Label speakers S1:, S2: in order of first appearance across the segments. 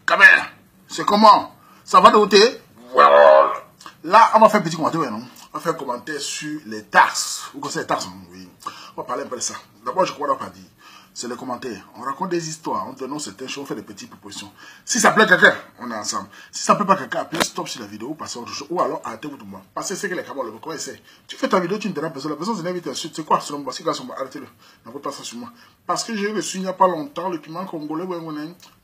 S1: Camer, c'est comment? Ça va de côté? Voilà. Là, on va faire un petit commentaire, ouais, non? On va faire un commentaire sur les taxes. Vous connaissez les taxes? Oui. On va parler un peu de ça. D'abord, je crois qu'on va dire. C'est les commentaires. On raconte des histoires, on donne certaines choses, on fait des petites propositions. Si ça plaît quelqu'un, on est ensemble. Si ça ne plaît pas quelqu'un, appuyez stop sur la vidéo, passez autre chose. Ou alors arrêtez-vous de moi. Passez ce que les camarades le comment c'est. Tu fais ta vidéo, tu ne déranges personne. La personne se lève et t'insulte. C'est quoi selon moi? Si garçon, arrêtez-le. N'envoie pas ça sur moi. Parce que j'ai eu le suivi il n'y a pas longtemps, le piment congolais,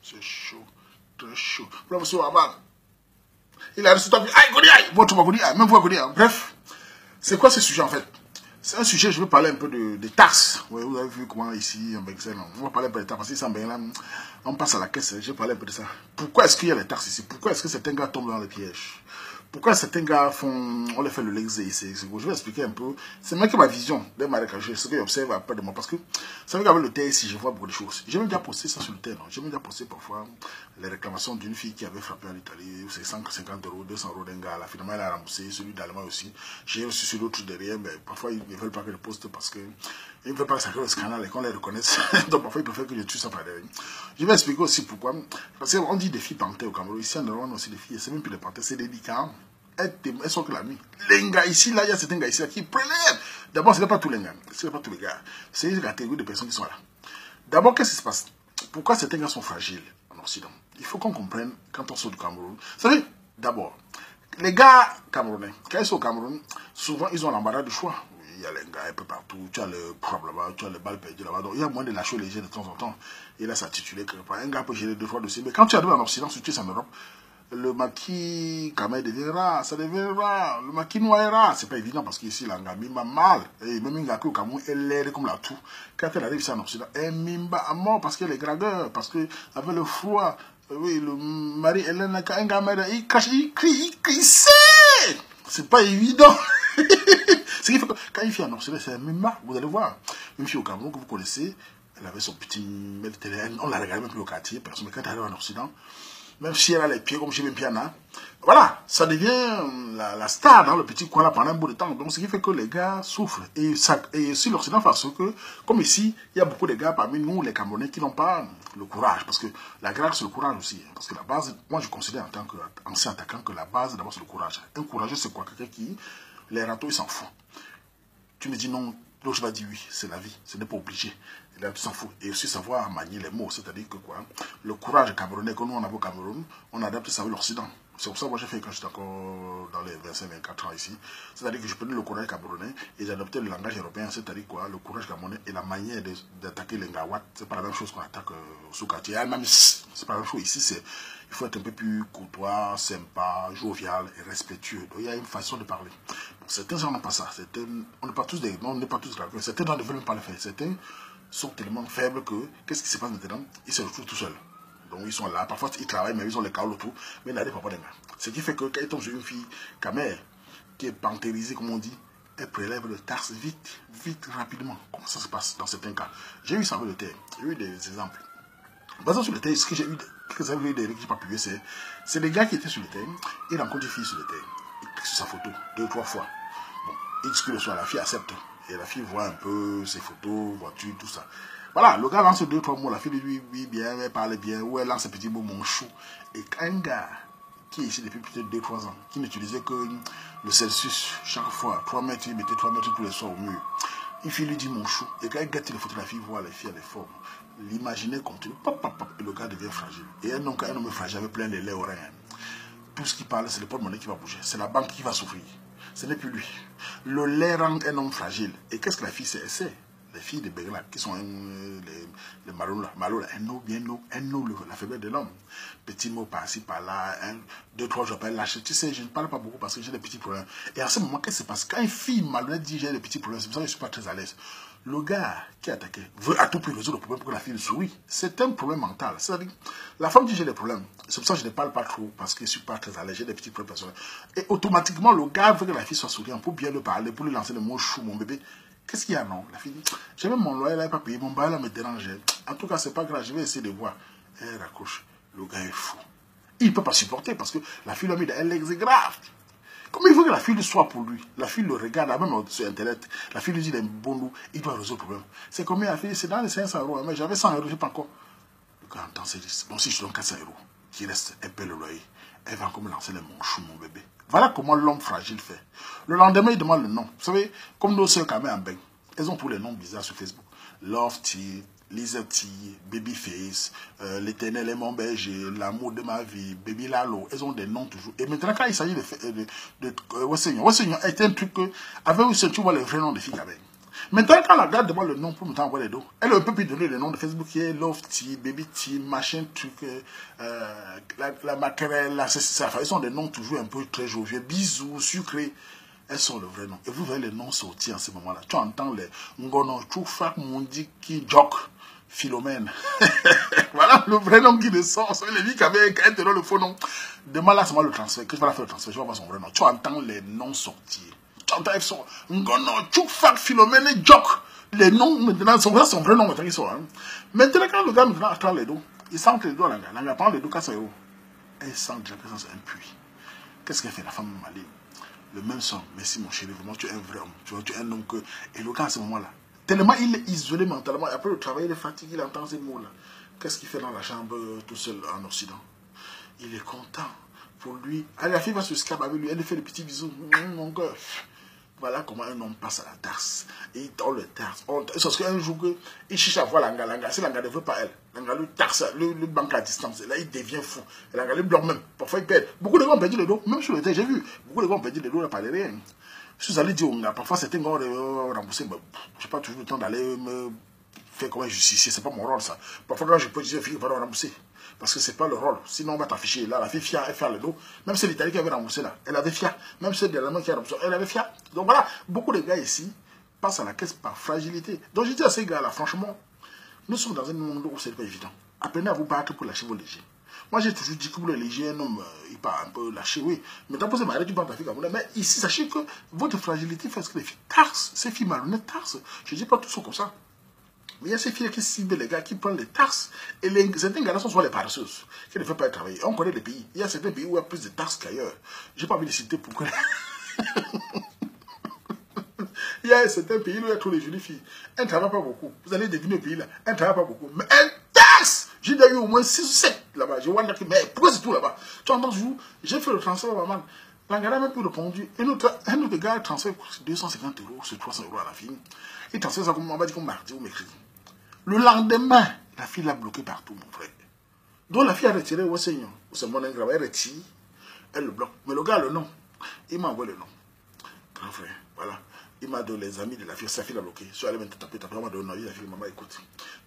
S1: c'est chaud. Très chaud. Là, monsieur Waban. Il a reçu ta vie. Aïe, Goliath! Votre Goliath, même vous, Goliath. Bref, c'est quoi ce sujet en fait? C'est un sujet, je veux parler un peu des taxes. Ouais, vous avez vu comment ici, en Bexel, on va parler un peu des taxes. Parce que là, on passe à la caisse, je vais parler un peu de ça. Pourquoi est-ce qu'il y a les taxes ici? Pourquoi est-ce que certains gars tombent dans le piège? Pourquoi certains gars font, on les fait le lexé ici? Je vais expliquer un peu. C'est même que ma vision des marécagers, ce que j'observe après de moi. Parce que, ça veut dire qu'avec le terre ici, je vois beaucoup de choses. J'ai même déjà posté ça sur le terre. J'ai même déjà posté parfois les réclamations d'une fille qui avait frappé en Italie. C'est 150 €, 200 € d'un gars. Là, finalement, elle a remboursé. Celui d'Allemagne aussi. J'ai reçu sur l'autre derrière, mais parfois, ils ne veulent pas que je poste parce que ils ne veulent pas que ça crée le scandale et qu'on les reconnaisse. Donc, parfois, ils préfèrent que je tue ça par derrière. Je vais expliquer aussi pourquoi. Parce qu'on dit des filles panthères au Cameroun. Ici, en Europe, on a aussi des filles. C'est même plus des panthères, c'est des licans. Elles sont que la nuit. Les gars ici, là, il y a certains gars ici là, qui prélèvent. D'abord, ce n'est pas tous les gars. Ce n'est pas tous les gars. C'est une catégorie de personnes qui sont là. D'abord, qu'est-ce qui se passe? Pourquoi certains gars sont fragiles en Occident? Il faut qu'on comprenne quand on sort du Cameroun. Vous savez, d'abord, les gars camerounais, quand ils sont au Cameroun, souvent, ils ont l'embarras du choix. Il y a les gars un peu partout. Tu as le problème là-bas, tu as le bal perdu là-bas. Donc, il y a moins de lâcher léger de temps en temps. Et là, ça titulé quelque part. Un gars peut gérer 2 fois dossier. Mais quand tu arrives en Occident, si tu es en Europe, le maquis Kamé devient rare, ça devient rare. Le maquis noir est rare. C'est pas évident parce qu'ici, la Mimba mal. Et même une au Cameroun, elle l'aide comme la tout. Quand elle arrive ici en Occident, elle Mimba à mort parce qu'elle est gragueur, parce que avec le froid, oui, le mari, elle a un gamin, il cache, il crie, c'est pas évident. Ce qui fait que quand une fille en Occident, c'est un Mimba. Vous allez voir. Une fille au Cameroun que vous connaissez, elle avait son petit. On la regardait même plus au quartier, personne. Mais quand elle arrive en Occident, même si elle a les pieds comme chez Mimpiana, voilà, ça devient la star dans le petit coin là pendant un bout de temps. Donc, ce qui fait que les gars souffrent. Et aussi l'Occident parce que, comme ici, il y a beaucoup de gars parmi nous, les Camerounais, qui n'ont pas le courage. Parce que la grâce, c'est le courage aussi. Parce que la base, moi, je considère en tant qu'ancien attaquant que la base, d'abord, c'est le courage. Un courageux, c'est quoi? Quelqu'un qui, les râteaux, il s'en fout. Tu me dis non, l'autre va dire oui, c'est la vie, ce n'est pas obligé. Il a s'en fout. Et aussi savoir manier les mots, c'est-à-dire que quoi, le courage camerounais que nous on a au Cameroun, on adapte ça avec l'Occident. C'est pour ça que moi j'ai fait quand j'étais encore dans les 25-24 ans ici. C'est-à-dire que je prenais le courage camerounais et j'adaptais le langage européen, c'est-à-dire quoi, le courage camerounais et la manière d'attaquer les Ngawat, c'est pas la même chose qu'on attaque sous quartier. Même c'est pas la même chose ici, il faut être un peu plus courtois, sympa, jovial et respectueux. Donc il y a une façon de parler. Donc, certains gens n'ont pas ça. On n'est pas tous des, on n'est pas tous graves. Certains gens ne veulent même pas le faire. Certains sont tellement faibles que qu'est-ce qui se passe maintenant? Ils se retrouvent tout seuls. Donc ils sont là, parfois ils travaillent, mais ils ont les carreaux autour, mais ils n'arrivent pas des gars. Ce qui fait que quand ils tombent sur une fille, Kamel, qui est panthérisée, comme on dit, elle prélève le taxe vite, rapidement. Comment ça se passe dans certains cas? J'ai eu ça avec le terre. J'ai eu des exemples. Basant sur le terre, ce que j'ai eu, quelques années que j'ai pas publié, c'est les gars qui étaient sur le terre, ils rencontrent une fille sur le terre, ils cliquent sur sa photo, 2 ou 3 fois. Bon, ils discutent le soir, la fille accepte. Et la fille voit un peu ses photos, voitures, tout ça. Voilà, le gars lance 2 ou 3 mots, la fille lui dit oui, bien, elle parle bien, ou elle lance un petit mot, mon chou. Et un gars qui est ici depuis peut-être 2 ou 3 ans, qui n'utilisait que le Celsius chaque fois, 3 mètres, il mettait 3 mètres tous les soirs au mur. Une fille lui dit mon chou, et quand elle gâte les photos, la fille voit les filles à les formes. L'imaginer continue, et le gars devient fragile. Et un homme fragile avec plein de lait au rein. Tout ce qui parle, c'est le porte-monnaie qui va bouger, c'est la banque qui va souffrir. Ce n'est plus lui. Le lait rend un homme fragile. Et qu'est-ce que la fille sait? Elle sait. Les filles de Bengla, qui sont les Malo, la faiblesse de l'homme. Petit mot par-ci, par-là, 2, 3 jours, elle lâche. Tu sais, je ne parle pas beaucoup parce que j'ai des petits problèmes. Et à ce moment, qu'est-ce qui se passe? Quand une fille malhonnête dit j'ai des petits problèmes, c'est pour ça que je ne suis pas très à l'aise. Le gars qui est attaqué veut à tout prix résoudre le problème pour que la fille sourit. C'est un problème mental. C'est-à-dire, la femme dit j'ai des problèmes. C'est pour ça que je ne parle pas trop parce que je ne suis pas très à l'aise. J'ai des petits problèmes personnels. Et automatiquement, le gars veut que la fille soit souriante pour bien le parler, pour lui lancer le mot chou, mon bébé. Qu'est-ce qu'il y a, non? La fille dit j'ai même mon loyer, elle n'a pas payé. Mon bail, là me dérangeait. En tout cas, c'est pas grave. Je vais essayer de voir. Elle raccroche. Le gars est fou. Il ne peut pas supporter parce que la fille lui a mis elle exégrave. Comment il veut que la fille soit pour lui? La fille le regarde, même sur Internet. La fille lui dit des bons loups, il doit résoudre le problème. C'est combien la fille? C'est dans les 500 €. Mais j'avais 100 €, je ne sais pas encore. Le gars entend, c'est bon, si je donne 400 €. qui reste un peu le loyer. Elle va comme lancer les manchoux, mon bébé. Voilà comment l'homme fragile fait. Le lendemain, il demande le nom. Vous savez, comme nos soeurs quand même en bain, elles ont tous les noms bizarres sur Facebook. Lofty, Lizzie, Babyface, l'éternel est mon berger, l'amour de ma vie, Baby Lalo. Elles ont des noms toujours. Et maintenant, quand il s'agit de Wesseignon est un truc que, avec Wesseignon, tu vois les vrais noms des filles avec. Maintenant, quand la gars demande le nom pour me t'envoyer les dos, elle ne peut plus donner le nom de Facebook qui est Lofty, Baby T, machin, truc, la maquerelle, la ça. Ils sont des noms toujours un peu très jovieux. Bisous, sucré. Elles sont le vrai nom. Et vous voyez les noms sortir en ce moment-là. Tu entends les Ngono, Choufak, Mondiki, Jok, Philomène. Voilà le vrai nom qui descend. C'est les vies qui avaient quand te donne le faux nom. Demain là, c'est moi le transfert. Que je vais la faire le transfert. Je vais voir son vrai nom. Tu entends les noms sortir. Tu entends, ils sont Ngono, Choufak, Philomène et Jok. Les noms, maintenant, son vrai nom, maintenant, ils sont. Maintenant, quand le gars maintenant attend les dos, il sent que les dos, l'anga prend les dos, casse les dos. Elle sent déjà que c'est un puits. Qu'est-ce qu'elle fait, la femme maligne? Le même son, merci mon chéri, vraiment tu es un vrai homme, tu es un homme que... Et le gars à ce moment-là, tellement il est isolé mentalement, après le travail, il est fatigué, il entend ces mots-là. Qu'est-ce qu'il fait dans la chambre tout seul en Occident? Il est content. Pour lui, la fille va se scape avec lui, elle lui fait des petits bisous, mon gars. Voilà comment un homme passe à la tasse. Et il tord le tasse. Parce qu'un jour, il cherche à voir l'anga. Si l'anga ne veut pas elle, l'anga lui taxe, le banque à distance. Et là, il devient fou. Et l'anga lui bloque même. Parfois, il perd. Beaucoup de gens ont perdu le dos. Même sur le terrain, j'ai vu. Beaucoup de gens ont perdu le dos, on n'a pas de rien. Si vous allez dire, parfois, certains gars ont remboursé. Je n'ai pas toujours le temps d'aller me faire comme un justicier. Ce n'est pas mon rôle, ça. Parfois, quand je peux dire, il va rembourser. Parce que ce n'est pas le rôle. Sinon, on va t'afficher. Là, la fille FIA, elle fait le dos. Même si l'Italie qui avait remboursé là, elle avait FIA. Même si l'Allemand qui a remboursé, elle avait FIA. Donc voilà, beaucoup de gars ici passent à la caisse par fragilité. Donc je dis à ces gars-là, franchement, nous sommes dans un monde où ce n'est pas évident. Apprenez à vous battre pour lâcher vos légers. Moi, j'ai toujours dit que pour les légers, un homme, il part un peu lâché, oui. Mais tant pour se marier, tu prends ta fille comme ça. Mais ici, sachez que votre fragilité fait ce que les filles tarsent. Ces filles malhonnêtes tarsent. Je ne dis pas tous sont comme ça. Mais il y a ces filles qui ciblent les gars, qui prennent les taxes. Et certains gars sont souvent les paresseuses, qui ne font pas travailler. On connaît des pays. Il y a certains pays où il y a plus de taxes qu'ailleurs. Je n'ai pas envie de citer pourquoi. Il y a certains pays où il y a trop de jolies filles. Elles ne travaillent pas beaucoup. Vous allez deviner le pays là. Elles ne travaillent pas beaucoup. Mais elles taxent. J'ai déjà eu au moins 6 ou 7 là-bas. Je vois mais pourquoi c'est tout là-bas? Tu entends, j'ai fait le transfert à maman. L'Angara n'a même plus répondu. Un autre gars transfère 250 € sur 300 € à la fille. Il transfère ça comme on va dire comme mardi ou mercredi. Le lendemain, la fille l'a bloqué partout, mon frère. Donc la fille a retiré au Seigneur. C'est mon ingrat, elle retire, elle le bloque. Mais le gars, le nom, il m'a envoyé le nom. Grand frère, voilà. Il m'a donné les amis de la fille, sa fille l'a bloqué. Je suis allé me taper, il m'a donné la fille, maman, écoute,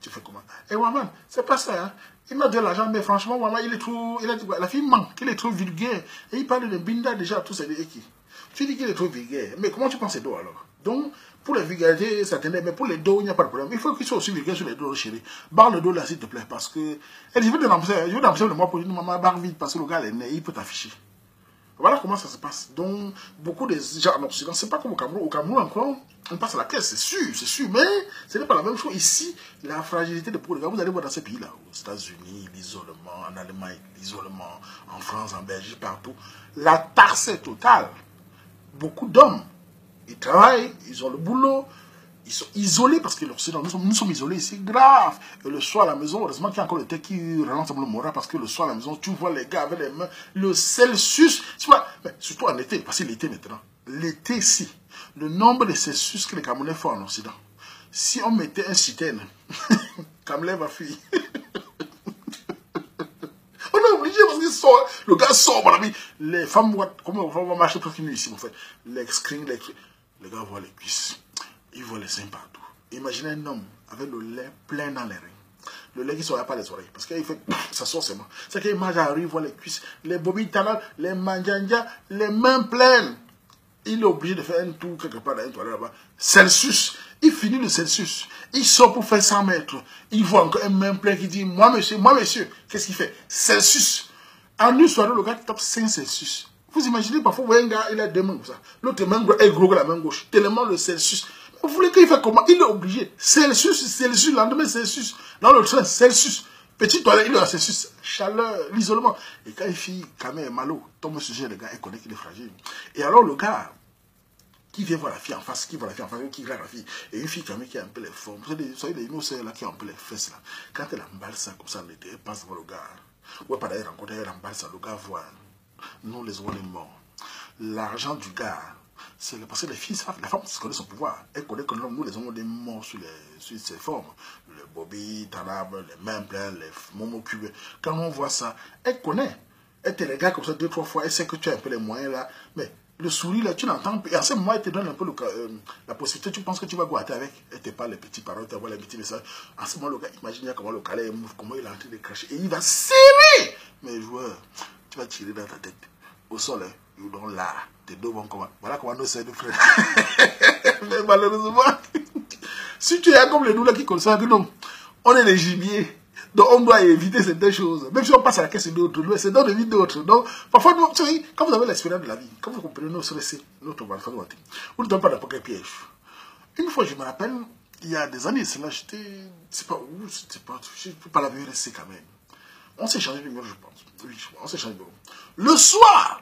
S1: tu fais comment? Eh, maman, c'est pas ça, hein. Il m'a donné l'argent, mais franchement, maman, il est trop. Il a dit, la fille manque, il est trop vulgaire. Et il parle de Binda déjà, tout ça, et qui? Tu dis qu'il est trop vulgaire. Mais comment tu penses c'est dos alors? Donc, pour la vulgarité, ça tenait, mais pour les dos, il n'y a pas de problème. Il faut qu'il soit aussi vulgaire sur les dos, chérie. Barre le dos là, s'il te plaît, parce que. Elle dit, je veux t'embaucher le mois pour dire, maman, barre vite, parce que le gars, il peut t'afficher. Voilà comment ça se passe. Donc, beaucoup de gens en Occident, c'est pas comme au Cameroun. Au Cameroun, encore, on passe à la caisse, c'est sûr, mais ce n'est pas la même chose. Ici, la fragilité de beaucoup de gars, vous allez voir dans ces pays-là, aux États-Unis, l'isolement, en Allemagne, l'isolement, en France, en Belgique, partout. La taxe est totale. Beaucoup d'hommes, ils travaillent, ils ont le boulot, ils sont isolés parce que l'Occident, nous sommes isolés, c'est grave. Et le soir à la maison, heureusement qu'il y a encore le thé qui relance le moral parce que le soir à la maison, tu vois les gars avec les mains, le Celsius, mais surtout en été, parce que l'été maintenant, l'été ici, le nombre de Celsius que les Camerounais font en Occident, si on mettait un citerne, Cameroun va fuir. On est obligé parce qu'il sort, le gars sort, mon ami. Les femmes, comment on va marcher presque nu ici, en fait. Les screens, les gars voient les cuisses. Ils voient les seins partout. Imaginez un homme avec le lait plein dans les reins. Le lait qui ne sort pas les oreilles. Parce qu'il fait, ça sort seulement. C'est qu'il mange à il voit les cuisses, les bobby talal, les manjanja, les mains pleines. Il est obligé de faire un tour quelque part dans une toilette là-bas. Celsius. Il finit le Celsius. Il sort pour faire 100 mètres. Il voit encore un main plein qui dit, moi monsieur. Qu'est-ce qu'il fait? Celsius. En une soirée, le gars tape 5 Celsius. Vous imaginez, parfois, vous voyez un gars, il a deux mains comme ça. L'autre main est gros que la main gauche. Tellement le Celsius. Vous voulez qu'il fasse comment? Il est obligé. Celsius, le lendemain Celsius. Dans le train, Celsius. Petit toilette, il est à Celsius. Chaleur, l'isolement. Et quand il finit, quand même, malo, tombe sur le gars, il connaît qu'il est fragile. Et alors, le gars, qui vient voir la fille en face, qui regarde la fille, et une fille quand même qui a un peu les formes, vous savez, les innocents là qui ont un peu les fesses là, quand elle emballe ça comme ça en été, elle passe devant le gars, Ouais, pas d'ailleurs, rencontrer l'ambassade, le gars voit. Nous, les hommes, les morts. L'argent du gars, c'est parce que les filles savent, la femme connaît son pouvoir. Elle connaît que nous, les hommes, des morts sur ces formes. Le Bobby, Tanab, les mains pleines, les momos cubes. Quand on voit ça, elle connaît. Elle te regarde comme ça 2-3 fois, elle sait que tu as un peu les moyens là. Mais le sourire là, tu l'entends. Et en ce moment, elle te donne un peu la possibilité, tu penses que tu vas boiter avec. Elle te parle les petits paroles, tu vois les petits messages. En ce moment, le gars, imagine comment le calais move, comment il est en train de cracher. Et il va serrer. Mais joueur, tu vas tirer dans ta tête. Au sol, hein, ils donnent là. Tes deux bons commandes. Voilà comment nous sommes, frère. Mais malheureusement, si tu es comme les nous là qui considèrent que non, on est les gibiers. Donc on doit éviter certaines choses. Même si on passe à la caisse d'autres, c'est dans des vies d'autres. Donc parfois, nous, vous savez, quand vous avez l'expérience de la vie, quand vous comprenez notre stress, notre enfant, vous ne donnez pas n'importe quel piège. Une fois, je me rappelle, il y a des années, c'est là, j'étais, c'est pas où, c'était pas, je ne peux pas la VRC quand même. On s'est changé de numéro, je pense. Oui, on s'est changé de numéro. Le soir,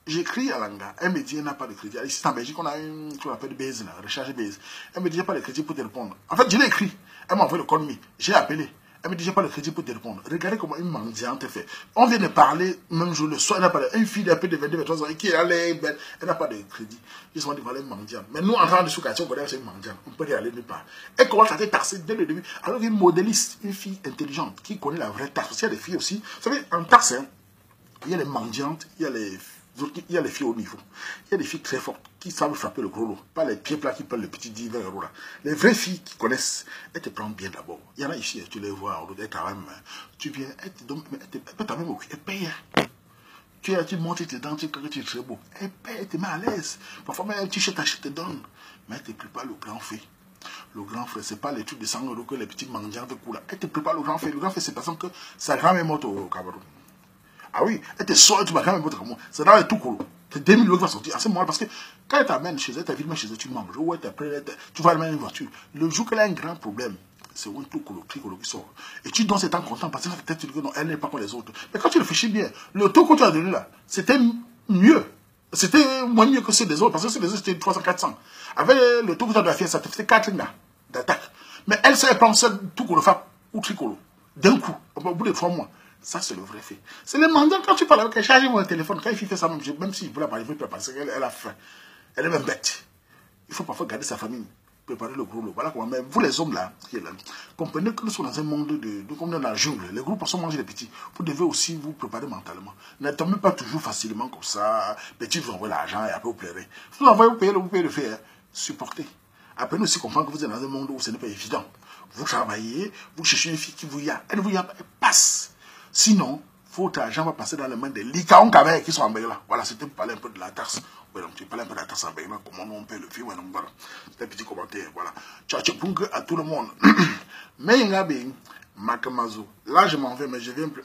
S1: j'écris à Langa, elle me dit, elle n'a pas de crédit. Ici, en Belgique, on a une, qu'on appelle base, là, recharge base. Elle me dit, j'ai pas de crédit pour te répondre. En fait, je l'ai écrit. Elle m'a envoyé le code. J'ai appelé. Elle me dit, j'ai pas de crédit pour te répondre. Regardez comment une mendiante fait. On vient de parler, même jour, le soir, elle n'a pas de, une fille d'un peu de 22-23 ans, qui est allée, belle, elle n'a pas de crédit. Ils sont dit, voilà, une mendiante. Mais nous, en train de sous-quartier, on connaît c'est une mendiante. On peut y aller nulle part. Elle commence à être taxée dès le début. Alors qu'une modéliste, une fille intelligente, qui connaît la vraie taxe. Parce qu'il y a des filles aussi. Vous savez, en taxe, hein, il y a les mendiantes, il y a les filles au niveau. Il y a des filles très fortes qui savent frapper le gros lot. Pas les pieds plats qui prennent le petit 10, 20 euros là. Les vraies filles qui connaissent, elles te prennent bien d'abord. Il y en a ici, tu les vois, elles quand même. Tu viens, elles te donnent, elles peut t'amener au cul, elles payent. Tu montes tes dents, tu es très beau. Elles payent, elles te met à l'aise. Parfois même un t-shirt, elles te donnent. Mais elles ne te préparent le grand fait. Le grand frère, ce n'est pas les trucs de 100 euros que les petits mendiantes coulent. Elles te préparent le grand fait. Le grand fait, c'est parce que sa grand-mère est morte au Cameroun. Ah oui, elle te sort, tu vas quand même votre comment. C'est dans les tout cool. C'est 2000 euros qui va sortir. C'est moi parce que quand elle t'amène chez elle, ta vie chez elle, tu manges. Ou tu vas amener une voiture. Le jour qu'elle a un grand problème, c'est un tout cool, qui sort. Et tu donnes ce temps content parce que peut-être tu dis que non, elle n'est pas comme les autres. Mais quand tu réfléchis bien, le taux que tu as donné là, c'était mieux. C'était moins mieux que ceux des autres parce que ceux des autres c'était 300-400. Avec le taux que tu as donné à faire, ça te faisait 4 lignes d'attaque. Mais elle, ça, elle prend seul tout cool, ou tricolo. D'un coup, au bout de 3 mois. Ça, c'est le vrai fait. C'est les mendiants, quand tu parles avec elle, chargez mon téléphone. Quand il fait ça, même s'il voulait parler, il peut parce qu'elle a faim. Elle est même bête. Il faut parfois garder sa famille, préparer le gros lot. Voilà comment même vous, les hommes là, comprenez que nous sommes dans un monde comme dans la jungle. Les gros poissons mangent les petits. Vous devez aussi vous préparer mentalement. Ne tombez pas toujours facilement comme ça. Petit, vous envoyez l'argent et après vous pleurez. Vous envoyez, vous payez le fait. Supportez. Après, nous aussi comprendre que vous êtes dans un monde où ce n'est pas évident. Vous travaillez, vous cherchez une fille qui vous y a. Elle vous y a, elle passe. Sinon, votre argent va passer dans les mains des licaons qui sont en Bengla. Voilà, c'était pour parler un peu de la taxe. Ouais, donc tu parles un peu de la taxe en Bengla, comment on paie le film. Voilà, c'est un petit commentaire. Voilà. Ciao, ciao, à tout le monde. Mais il y a bien, Makamazo. Là, je m'en vais, mais je viens plus.